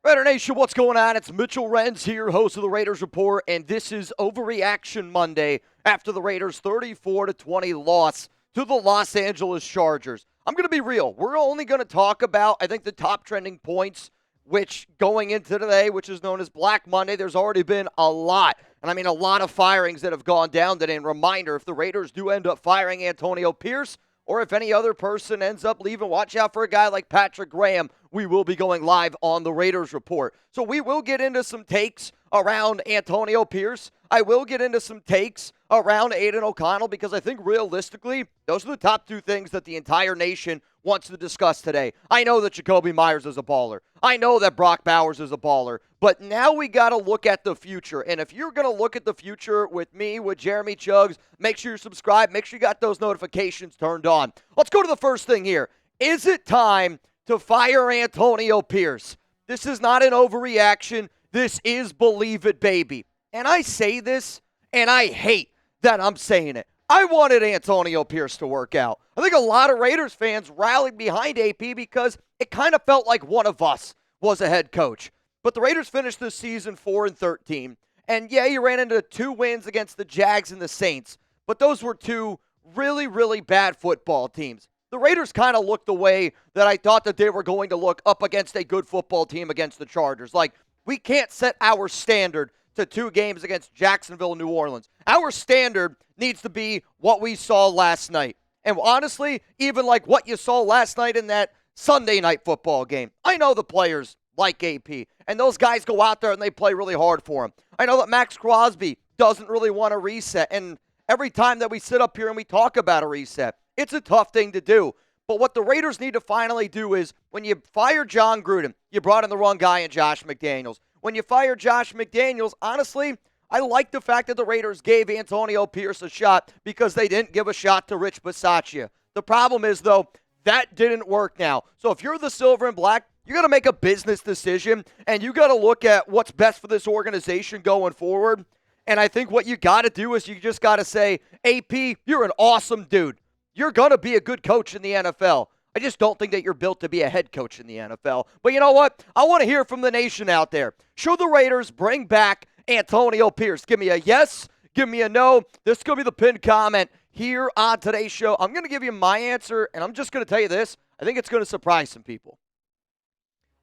Raider Nation, what's going on? It's Mitchell Renz here, host of the Raiders Report, and this is Overreaction Monday after the Raiders' 34-20 loss to the Los Angeles Chargers. I'm going to be real. We're only going to talk about, I think, the top trending points, which going into today, which is known as Black Monday, there's already been a lot. And I mean, a lot of firings that have gone down today. And reminder, if the Raiders do end up firing Antonio Pierce, or if any other person ends up leaving, watch out for a guy like Patrick Graham. We will be going live on the Raiders Report. So we will get into some takes around Antonio Pierce. I will get into some takes around Aidan O'Connell because I think realistically, those are the top two things that the entire nation wants to discuss today. I know that Jakobi Meyers is a baller. I know that Brock Bowers is a baller. But now we got to look at the future. And if you're going to look at the future with me, with Jeremy Chuggs, make sure you're subscribed. Make sure you got those notifications turned on. Let's go to the first thing here. Is it time to fire Antonio Pierce? This is not an overreaction. This is Believe It, baby. And I say this, and I hate that I'm saying it. I wanted Antonio Pierce to work out. I think a lot of Raiders fans rallied behind AP because it kind of felt like one of us was a head coach. But the Raiders finished this season 4-13. And yeah, you ran into 2 wins against the Jags and the Saints. But those were 2 really, really bad football teams. The Raiders kind of looked the way that I thought that they were going to look up against a good football team against the Chargers. Like, we can't set our standard to 2 games against Jacksonville and New Orleans. Our standard needs to be what we saw last night. And honestly, even like what you saw last night in that Sunday night football game. I know the players like AP, and those guys go out there and they play really hard for him. I know that Max Crosby doesn't really want to reset, and every time that we sit up here and we talk about a reset, it's a tough thing to do. But what the Raiders need to finally do is, when you fire John Gruden, you brought in the wrong guy in Josh McDaniels. When you fire Josh McDaniels, honestly, I like the fact that the Raiders gave Antonio Pierce a shot because they didn't give a shot to Rich Bisaccia. The problem is, though, that didn't work now. So if you're the Silver and Black, you got to make a business decision, and you got to look at what's best for this organization going forward. And I think what you got to do is you just got to say, AP, you're an awesome dude. You're going to be a good coach in the NFL. I just don't think that you're built to be a head coach in the NFL. But you know what? I want to hear from the nation out there. Should the Raiders bring back Antonio Pierce? Give me a yes. Give me a no. This is going to be the pinned comment here on today's show. I'm going to give you my answer, and I'm just going to tell you this. I think it's going to surprise some people.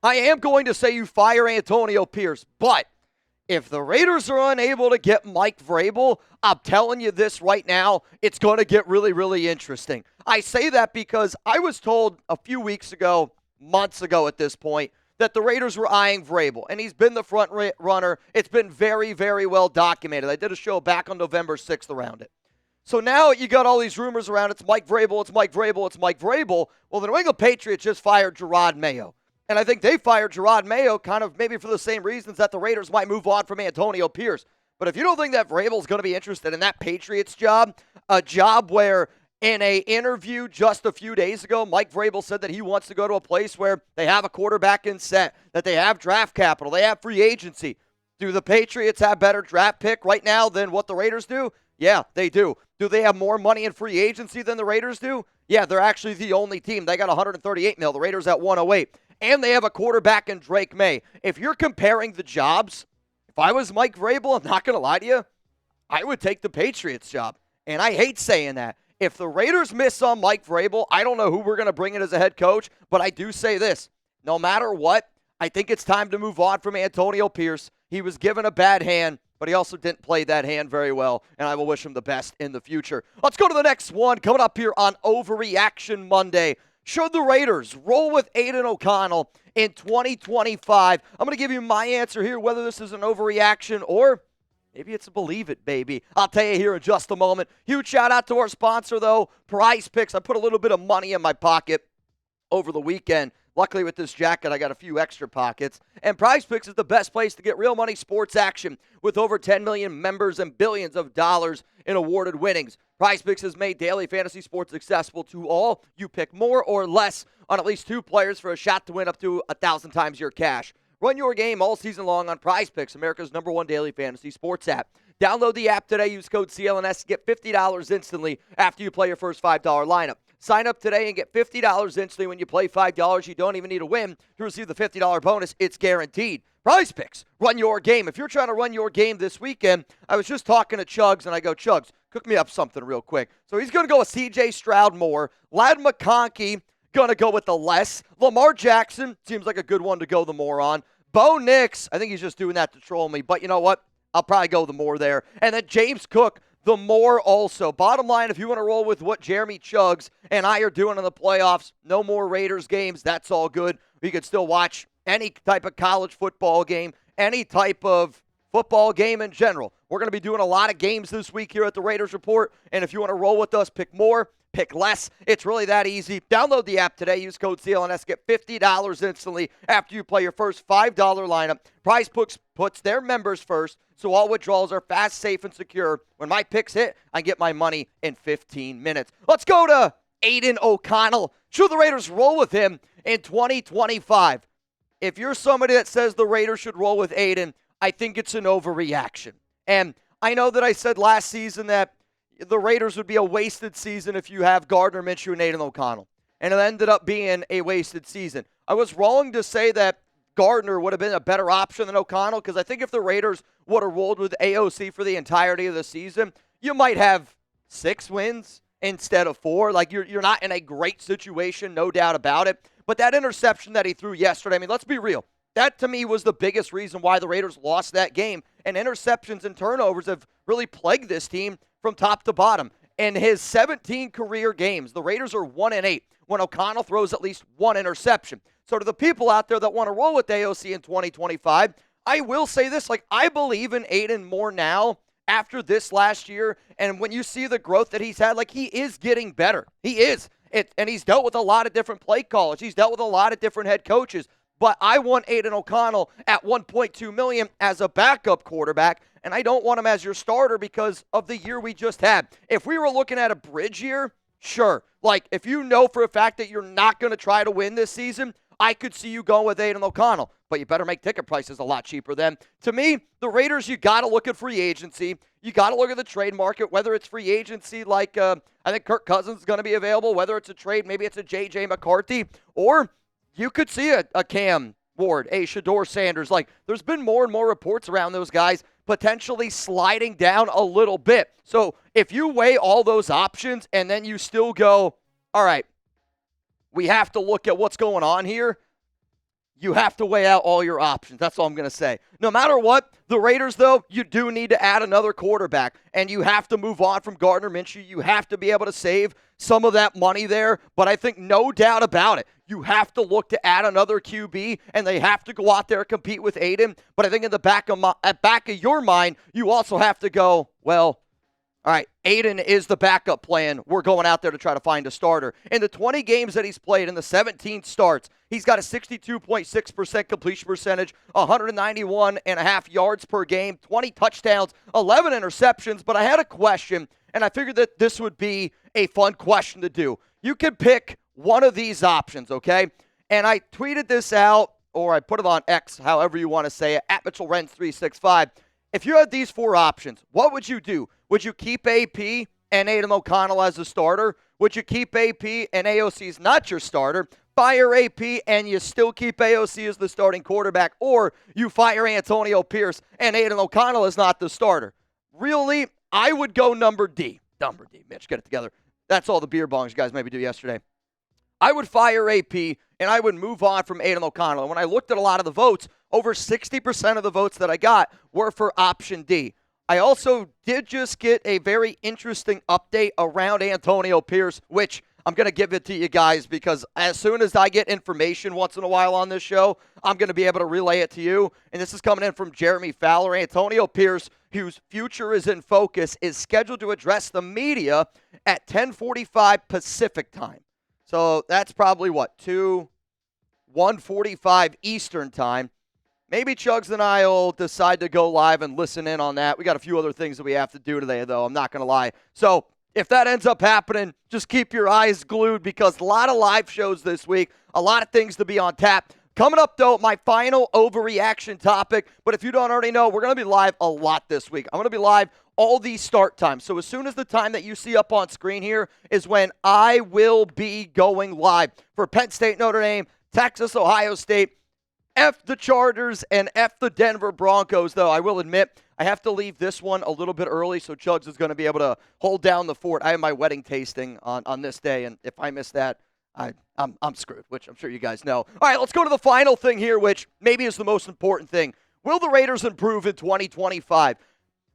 I am going to say you fire Antonio Pierce, but if the Raiders are unable to get Mike Vrabel, I'm telling you this right now, it's going to get really, really interesting. I say that because I was told a few weeks ago, months ago at this point, that the Raiders were eyeing Vrabel, and he's been the front runner. It's been very, very well documented. I did a show back on November 6th around it. So now you got all these rumors around, it's Mike Vrabel, it's Mike Vrabel, it's Mike Vrabel. Well, the New England Patriots just fired Gerard Mayo. And I think they fired Gerard Mayo kind of maybe for the same reasons that the Raiders might move on from Antonio Pierce. But if you don't think that Vrabel's going to be interested in that Patriots job, a job where in an interview just a few days ago, Mike Vrabel said that he wants to go to a place where they have a quarterback in set, that they have draft capital, they have free agency. Do the Patriots have better draft pick right now than what the Raiders do? Yeah, they do. Do they have more money in free agency than the Raiders do? Yeah, they're actually the only team. They got $138 million. The Raiders at $108. And they have a quarterback in Drake May. If you're comparing the jobs, if I was Mike Vrabel, I'm not going to lie to you, I would take the Patriots job. And I hate saying that. If the Raiders miss on Mike Vrabel, I don't know who we're going to bring in as a head coach, but I do say this. No matter what, I think it's time to move on from Antonio Pierce. He was given a bad hand, but he also didn't play that hand very well, and I will wish him the best in the future. Let's go to the next one coming up here on Overreaction Monday. Should the Raiders roll with Aidan O'Connell in 2025? I'm going to give you my answer here, whether this is an overreaction or maybe it's a believe it, baby. I'll tell you here in just a moment. Huge shout out to our sponsor, though, Prize Picks. I put a little bit of money in my pocket over the weekend. Luckily, with this jacket, I got a few extra pockets. And Prize Picks is the best place to get real money sports action with over 10 million members and billions of dollars in awarded winnings. Prize Picks has made daily fantasy sports accessible to all. You pick more or less on at least 2 players for a shot to win up to 1,000 times your cash. Run your game all season long on Prize Picks, America's #1 daily fantasy sports app. Download the app today. Use code CLNS to get $50 instantly after you play your first $5 lineup. Sign up today and get $50 instantly when you play $5. You don't even need to win to receive the $50 bonus. It's guaranteed. Prize Picks. Run your game. If you're trying to run your game this weekend, I was just talking to Chugs, and I go, Chugs, cook me up something real quick. So he's going to go with C.J. Stroud more. Ladd McConkey going to go with the less. Lamar Jackson seems like a good one to go the more on. Bo Nix, I think he's just doing that to troll me. But you know what? I'll probably go the more there. And then James Cook, the more also. Bottom line, if you want to roll with what Jeremy Chugs and I are doing in the playoffs, no more Raiders games. That's all good. You can still watch any type of college football game, any type of football game in general. We're going to be doing a lot of games this week here at the Raiders Report. And if you want to roll with us, pick more, pick less. It's really that easy. Download the app today. Use code CLNS. Get $50 instantly after you play your first $5 lineup. Prize Picks puts their members first, so all withdrawals are fast, safe, and secure. When my picks hit, I get my money in 15 minutes. Let's go to Aidan O'Connell. Should the Raiders roll with him in 2025? If you're somebody that says the Raiders should roll with Aidan, I think it's an overreaction. And I know that I said last season that the Raiders would be a wasted season if you have Gardner Minshew and Aidan O'Connell. And it ended up being a wasted season. I was wrong to say that Gardner would have been a better option than O'Connell, because I think if the Raiders would have rolled with AOC for the entirety of the season, you might have 6 wins instead of 4. Like, you're not in a great situation, no doubt about it. But that interception that he threw yesterday, I mean, let's be real. That, to me, was the biggest reason why the Raiders lost that game. And interceptions and turnovers have really plagued this team from top to bottom. In his 17 career games, the Raiders are 1-8 when O'Connell throws at least 1 interception. So to the people out there that want to roll with AOC in 2025, I will say this, like, I believe in Aidan more now after this last year. And when you see the growth that he's had, like, he is getting better. He is. And he's dealt with a lot of different play callers. He's dealt with a lot of different head coaches. But I want Aidan O'Connell at $1.2 million as a backup quarterback, and I don't want him as your starter because of the year we just had. If we were looking at a bridge year, sure. Like, if you know for a fact that you're not going to try to win this season, I could see you going with Aidan O'Connell. But you better make ticket prices a lot cheaper then. To me, the Raiders, you got to look at free agency. You got to look at the trade market, whether it's free agency like I think Kirk Cousins is going to be available, whether it's a trade, maybe it's a J.J. McCarthy, or you could see a Cam Ward, a Shador Sanders. Like, there's been more and more reports around those guys potentially sliding down a little bit. So if you weigh all those options and then you still go, all right, we have to look at what's going on here, you have to weigh out all your options. That's all I'm going to say. No matter what, the Raiders, though, you do need to add another quarterback, and you have to move on from Gardner Minshew. You have to be able to save some of that money there, but I think no doubt about it, you have to look to add another QB, and they have to go out there and compete with Aidan. But I think in the back of your mind, you also have to go, well, all right, Aidan is the backup plan. We're going out there to try to find a starter. In the 20 games that he's played, in the 17 starts, he's got a 62.6% completion percentage, 191.5 yards per game, 20 touchdowns, 11 interceptions. But I had a question, and I figured that this would be a fun question to do. You can pick one of these options, okay? And I tweeted this out, or I put it on X, however you want to say it, at Mitchell Renz 365. If you had these 4 options, what would you do? Would you keep AP and Aidan O'Connell as a starter? Would you keep AP and AOC is not your starter? Fire AP and you still keep AOC as the starting quarterback, or you fire Antonio Pierce and Aidan O'Connell is not the starter? Really, I would go number D. Number D, Mitch, get it together. That's all the beer bongs you guys maybe do yesterday. I would fire AP, and I would move on from Aidan O'Connell. And when I looked at a lot of the votes, over 60% of the votes that I got were for option D. I also did just get a very interesting update around Antonio Pierce, which I'm going to give it to you guys because as soon as I get information once in a while on this show, I'm going to be able to relay it to you. And this is coming in from Jeremy Fowler. Antonio Pierce, whose future is in focus, is scheduled to address the media at 10:45 Pacific time. So that's probably, 1:45 Eastern time. Maybe Chugs and I will decide to go live and listen in on that. We got a few other things that we have to do today, though. I'm not going to lie. So if that ends up happening, just keep your eyes glued because a lot of live shows this week, a lot of things to be on tap. Coming up, though, my final overreaction topic. But if you don't already know, we're going to be live a lot this week. I'm going to be live all these start times. So as soon as the time that you see up on screen here is when I will be going live for Penn State, Notre Dame, Texas, Ohio State. F the Chargers and F the Denver Broncos, though. I will admit, I have to leave this one a little bit early, so Chugs is going to be able to hold down the fort. I have my wedding tasting on this day, and if I miss that, I'm screwed, which I'm sure you guys know. All right, let's go to the final thing here, which maybe is the most important thing. Will the Raiders improve in 2025?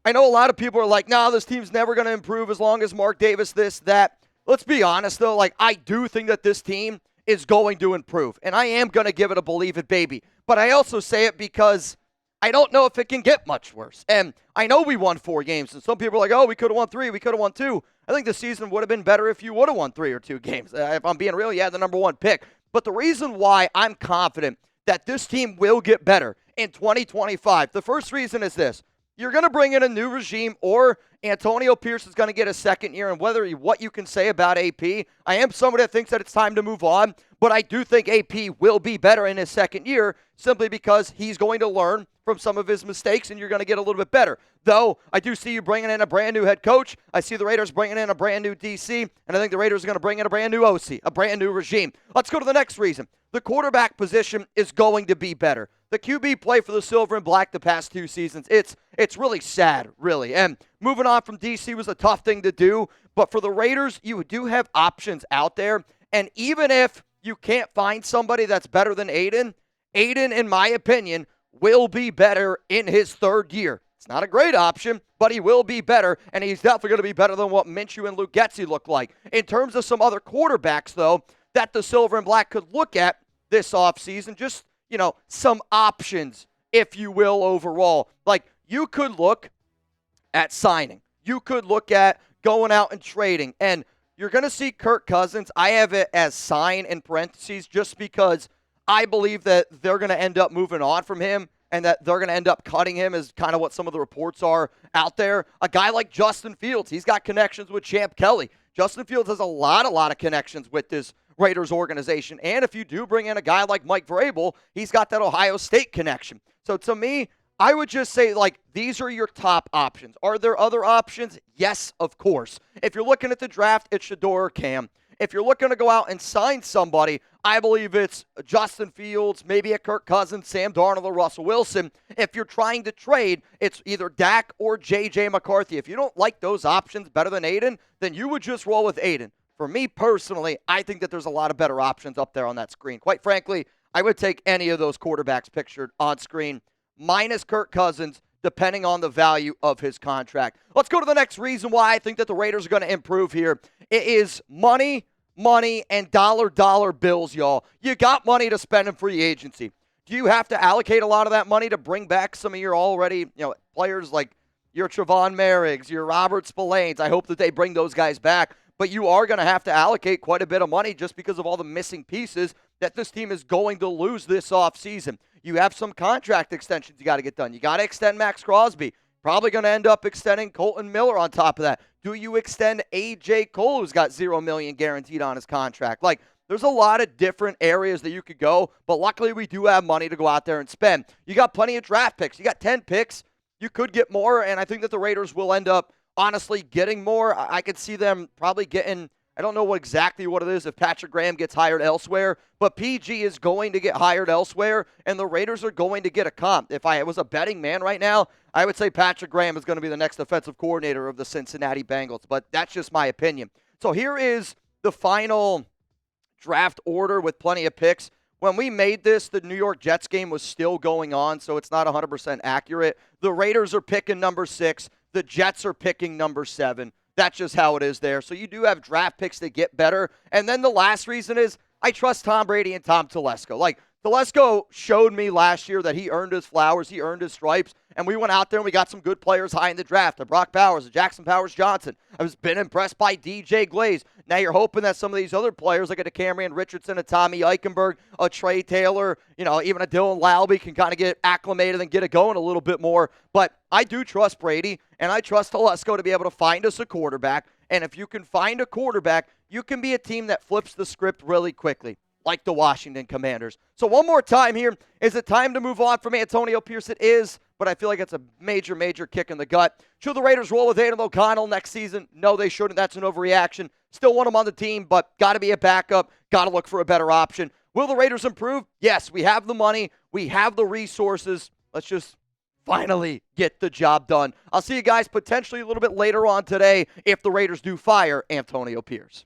I know a lot of people are like, no, this team's never going to improve as long as Mark Davis, this, that. Let's be honest, though. Like, I do think that this team is going to improve, and I am going to give it a believe it, baby. But I also say it because I don't know if it can get much worse. And I know we won 4 games, and some people are like, oh, we could have won 3, we could have won 2. I think the season would have been better if you would have won 3 or 2 games. If I'm being real, you had the number 1 pick. But the reason why I'm confident that this team will get better in 2025, the first reason is this. You're going to bring in a new regime, or Antonio Pierce is going to get a second year, and what you can say about AP, I am somebody that thinks that it's time to move on, but I do think AP will be better in his second year simply because he's going to learn from some of his mistakes, and you're going to get a little bit better. Though, I do see you bringing in a brand new head coach. I see the Raiders bringing in a brand new DC, and I think the Raiders are going to bring in a brand new OC, a brand new regime. Let's go to the next reason. The quarterback position is going to be better. The QB play for the Silver and Black the past 2 seasons, it's really sad, really. And moving on from DC was a tough thing to do, but for the Raiders, you do have options out there, and even if you can't find somebody that's better than Aidan, in my opinion, will be better in his 3rd year. It's not a great option, but he will be better, and he's definitely going to be better than what Minshew and Luke Getsy look like. In terms of some other quarterbacks, though, that the Silver and Black could look at this offseason, just, some options, if you will, overall. Like, you could look at signing. You could look at going out and trading, and you're going to see Kirk Cousins. I have it as sign in parentheses just because I believe that they're going to end up moving on from him and that they're going to end up cutting him is kind of what some of the reports are out there. A guy like Justin Fields, he's got connections with Champ Kelly. Justin Fields has a lot of connections with this Raiders organization. And if you do bring in a guy like Mike Vrabel, he's got that Ohio State connection. So to me, I would just say, these are your top options. Are there other options? Yes, of course. If you're looking at the draft, it's Shador or Cam. If you're looking to go out and sign somebody, I believe it's Justin Fields, maybe a Kirk Cousins, Sam Darnold, or Russell Wilson. If you're trying to trade, it's either Dak or J.J. McCarthy. If you don't like those options better than Aidan, then you would just roll with Aidan. For me personally, I think that there's a lot of better options up there on that screen. Quite frankly, I would take any of those quarterbacks pictured on screen, minus Kirk Cousins, depending on the value of his contract. Let's go to the next reason why I think that the Raiders are going to improve here. It is money, and dollar bills, y'all. You got money to spend in free agency. Do you have to allocate a lot of that money to bring back some of your already, players like your Trevon Merriggs, your Robert Spillanes? I hope that they bring those guys back. But you are going to have to allocate quite a bit of money just because of all the missing pieces that this team is going to lose this offseason. You have some contract extensions you got to get done. You got to extend Max Crosby. Probably going to end up extending Colton Miller on top of that. Do you extend A.J. Cole, who's got $0 million guaranteed on his contract? There's a lot of different areas that you could go, but luckily we do have money to go out there and spend. You got plenty of draft picks. You got 10 picks. You could get more, and I think that the Raiders will end up honestly getting more. I could see them probably getting, I don't know exactly what it is if Patrick Graham gets hired elsewhere, but PG is going to get hired elsewhere, and the Raiders are going to get a comp. If I was a betting man right now, I would say Patrick Graham is going to be the next offensive coordinator of the Cincinnati Bengals, but that's just my opinion. So here is the final draft order with plenty of picks. When we made this, the New York Jets game was still going on, so it's not 100% accurate. The Raiders are picking number 6. The Jets are picking number 7. That's just how it is there. So you do have draft picks that get better. And then the last reason is I trust Tom Brady and Tom Telesco. Telesco showed me last year that he earned his flowers, he earned his stripes, and we went out there and we got some good players high in the draft. A Brock Bowers, a Jackson Powers-Johnson. I've been impressed by DJ Glaze. Now you're hoping that some of these other players, like a Cameron Richardson, a Tommy Eichenberg, a Trey Taylor, even a Dylan Lowby can kind of get acclimated and get it going a little bit more. But I do trust Brady, and I trust Telesco to be able to find us a quarterback. And if you can find a quarterback, you can be a team that flips the script really quickly, like the Washington Commanders. So one more time here. Is it time to move on from Antonio Pierce? It is. but I feel like it's a major, major kick in the gut. Should the Raiders roll with Aidan O'Connell next season? No, they shouldn't. That's an overreaction. Still want him on the team, but got to be a backup. Got to look for a better option. Will the Raiders improve? Yes, we have the money. We have the resources. Let's just finally get the job done. I'll see you guys potentially a little bit later on today if the Raiders do fire Antonio Pierce.